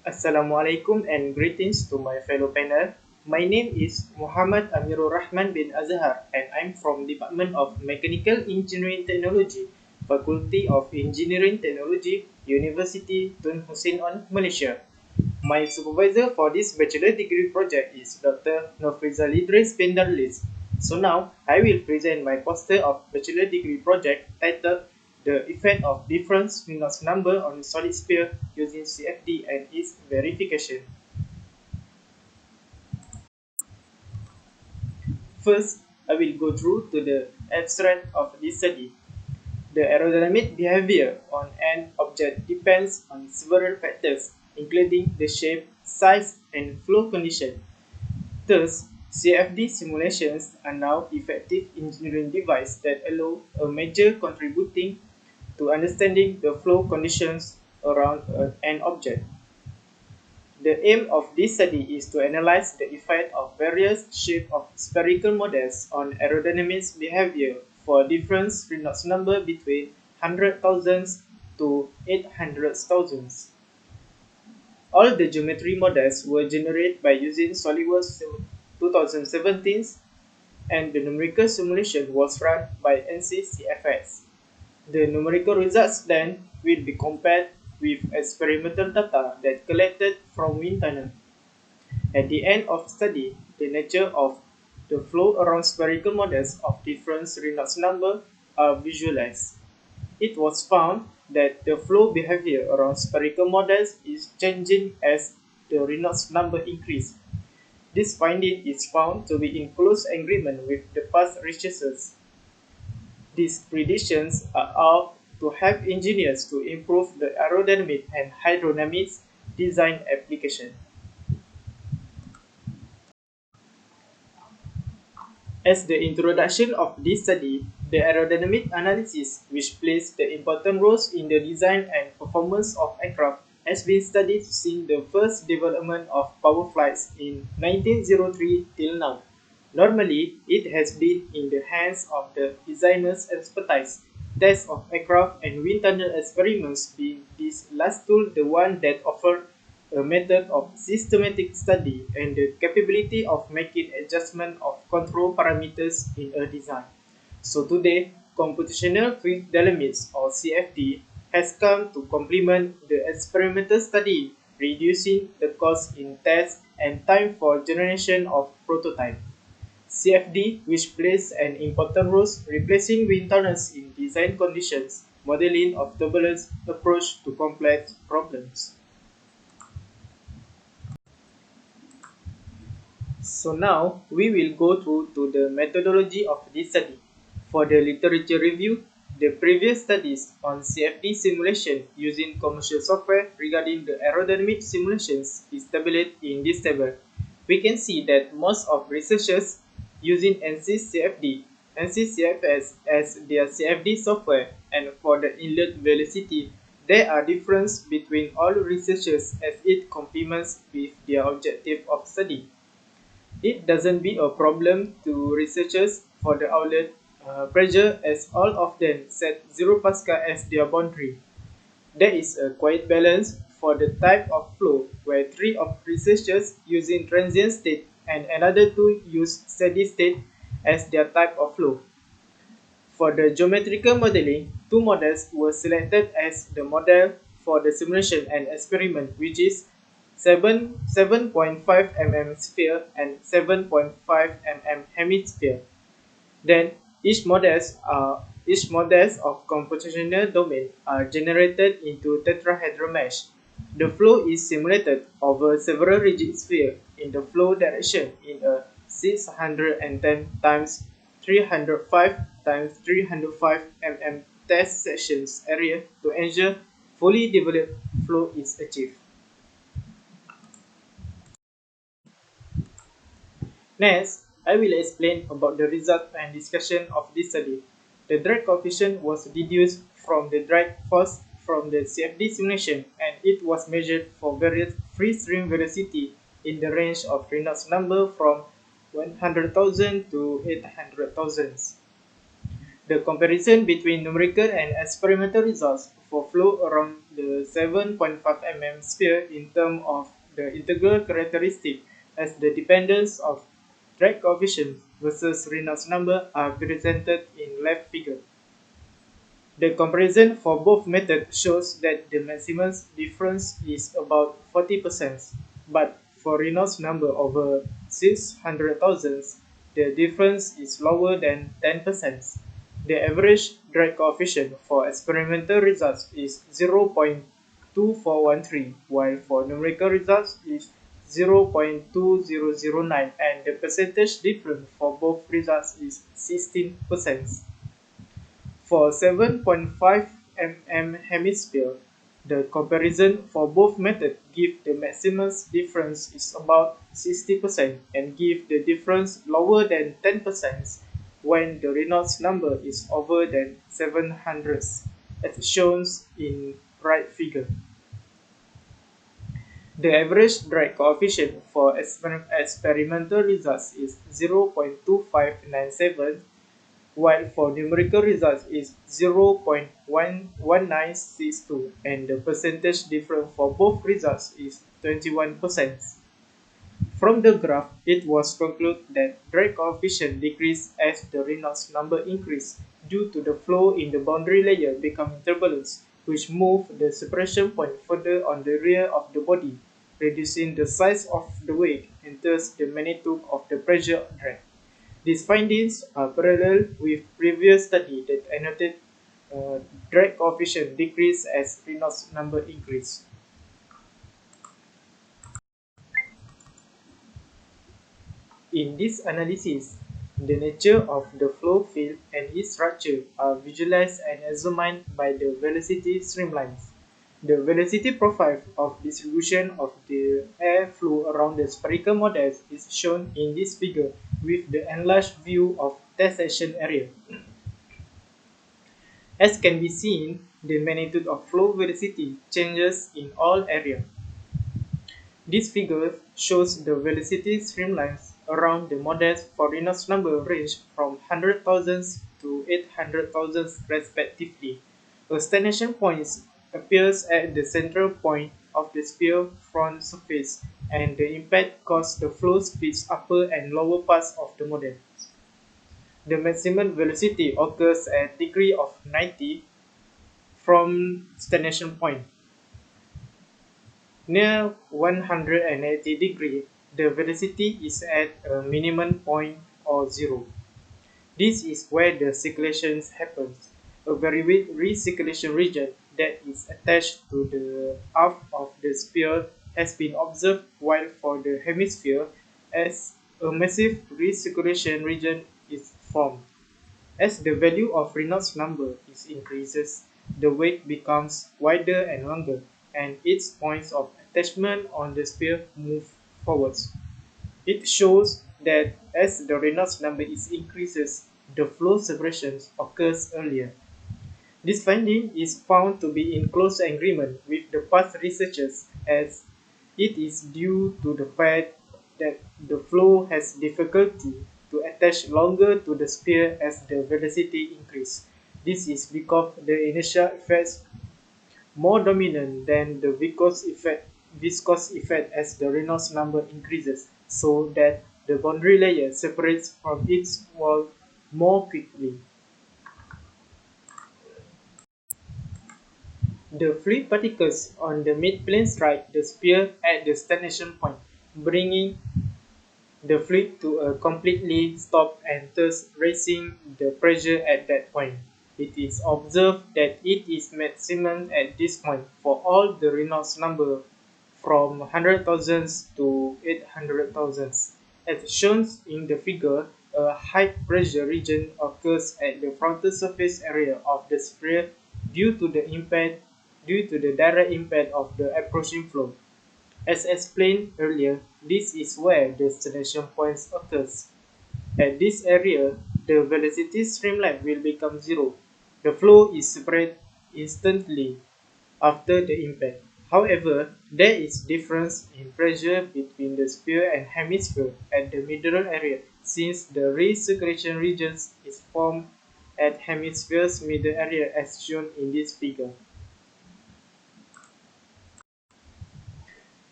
Assalamualaikum and greetings to my fellow panel. My name is Mohamad Amirur Rahman bin AZAHAR and I'm from Department of Mechanical Engineering Technology, Faculty of Engineering Technology, University Tun Hussein on Malaysia. My supervisor for this bachelor degree project is Dr. Nofrizal Idris bin Darlis. So now I will present my poster of bachelor degree project titled The Effect of Different Reynolds Number on Solid Sphere using CFD and its Verification. First, I will go through to the abstract of this study. The aerodynamic behavior on an object depends on several factors, including the shape, size, and flow condition. Thus, CFD simulations are now effective engineering devices that allow a major contributing to understanding the flow conditions around an object. The aim of this study is to analyze the effect of various shapes of spherical models on aerodynamics behavior for different Reynolds number between 100,000 to 800,000. All the geometry models were generated by using SolidWorks 2017 and the numerical simulation was run by NCCFS. The numerical results then will be compared with experimental data that collected from wind tunnel. At the end of study, the nature of the flow around spherical models of different Reynolds number are visualized. It was found that the flow behavior around spherical models is changing as the Reynolds number increases. This finding is found to be in close agreement with the past researches. These predictions are out to help engineers to improve the aerodynamic and hydrodynamics design application. As the introduction of this study, the aerodynamic analysis, which plays the important roles in the design and performance of aircraft, has been studied since the first development of power flights in 1903 till now. Normally, it has been in the hands of the designer's expertise. Tests of aircraft and wind tunnel experiments being this last tool the one that offered a method of systematic study and the capability of making adjustment of control parameters in a design. So today, computational fluid dynamics or CFD has come to complement the experimental study, reducing the cost in test and time for generation of prototype. CFD, which plays an important role replacing wind tunnels in design conditions, modeling of turbulence approach to complex problems. So now we will go through to the methodology of this study. For the literature review, the previous studies on CFD simulation using commercial software regarding the aerodynamic simulations is tabulated in this table. We can see that most of researchers using NCCFD, NCCFS as their CFD software, and for the inlet velocity, there are differences between all researchers as it complements with their objective of study. It doesn't be a problem to researchers for the outlet pressure as all of them set 0 Pascal as their boundary. There is a quiet balance for the type of flow where 3 of researchers using transient state and another 2 use steady state as their type of flow. For the geometrical modeling, 2 models were selected as the model for the simulation and experiment, which is 7.5 mm sphere and 7.5 mm hemisphere. Then each models of computational domain are generated into tetrahedral mesh. The flow is simulated over several rigid spheres in the flow direction in a 610 times 305 times 305 mm test sections area to ensure fully developed flow is achieved. Next, I will explain about the result and discussion of this study. The drag coefficient was deduced from the drag force from the CFD simulation and it was measured for various free stream velocity in the range of Reynolds number from 100,000 to 800,000. The comparison between numerical and experimental results for flow around the 7.5 mm sphere in terms of the integral characteristic as the dependence of drag coefficient versus Reynolds number are presented in left figure. The comparison for both methods shows that the maximum difference is about 40%, but for Reynolds number over 600,000, the difference is lower than 10%. The average drag coefficient for experimental results is 0.2413, while for numerical results is 0.2009, and the percentage difference for both results is 16%. For 7.5 mm hemisphere, the comparison for both methods give the maximum difference is about 60% and give the difference lower than 10% when the Reynolds number is over than 700, as shown in right figure. The average drag coefficient for experimental results is 0.2597, while for numerical results is 0.11962, and the percentage difference for both results is 21%. From the graph, it was concluded that drag coefficient decreased as the Reynolds number increased due to the flow in the boundary layer becoming turbulent, which moved the separation point further on the rear of the body, reducing the size of the wake and thus the magnitude of the pressure drag. These findings are parallel with previous study that annotated drag coefficient decrease as Reynolds number increase. In this analysis, the nature of the flow field and its structure are visualized and examined by the velocity streamlines. The velocity profile of distribution of the air flow around the spherical model is shown in this figure with the enlarged view of test section area. As can be seen, the magnitude of flow velocity changes in all areas. This figure shows the velocity streamlines around the models for Reynolds number range from 100,000 to 800,000 respectively. A stagnation point appears at the central point of the sphere front surface, and the impact causes the flow splits upper and lower parts of the model. The maximum velocity occurs at degree of 90 from stagnation point. Near 180 degree, the velocity is at a minimum point or zero. This is where the circulation happens. A very weak recirculation region that is attached to the aft of the sphere has been observed, while for the hemisphere, as a massive recirculation region is formed. As the value of Reynolds number is increases, the wake becomes wider and longer, and its points of attachment on the sphere move forwards. It shows that as the Reynolds number is increases, the flow separation occurs earlier. This finding is found to be in close agreement with the past researchers, as it is due to the fact that the flow has difficulty to attach longer to the sphere as the velocity increases. This is because the inertial effects more dominant than the viscous effect as the Reynolds number increases, so that the boundary layer separates from its wall more quickly. The fluid particles on the midplane strike the sphere at the stagnation point, bringing the fluid to a completely stop and thus raising the pressure at that point. It is observed that it is maximum at this point for all the Reynolds number from 100,000 to 800,000. As shown in the figure, a high pressure region occurs at the frontal surface area of the sphere due to the direct impact of the approaching flow. As explained earlier, this is where the stagnation point occurs. At this area, the velocity streamline will become zero. The flow is separated instantly after the impact. However, there is difference in pressure between the sphere and hemisphere at the middle area, since the recirculation region is formed at hemisphere's middle area as shown in this figure.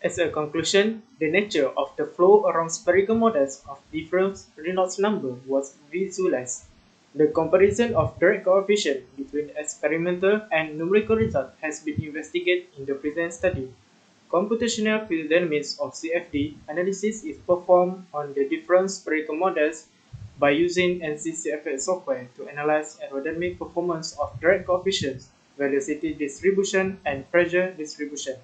As a conclusion, the nature of the flow around spherical models of different Reynolds number was visualized. The comparison of direct coefficient between experimental and numerical results has been investigated in the present study. Computational field dynamics of CFD analysis is performed on the different spherical models by using NCCFS software to analyze aerodynamic performance of direct coefficients, velocity distribution, and pressure distribution.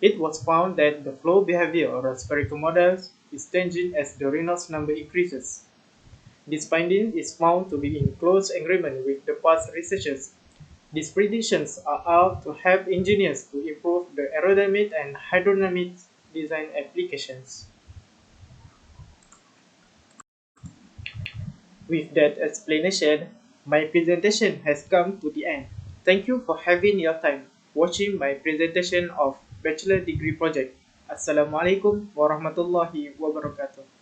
It was found that the flow behavior of spherical models is changing as the Reynolds number increases. This finding is found to be in close agreement with the past researchers. These predictions are out to help engineers to improve the aerodynamic and hydrodynamic design applications. With that explanation, my presentation has come to the end. Thank you for having your time watching my presentation of Bachelor Degree Project. Assalamualaikum warahmatullahi wabarakatuh.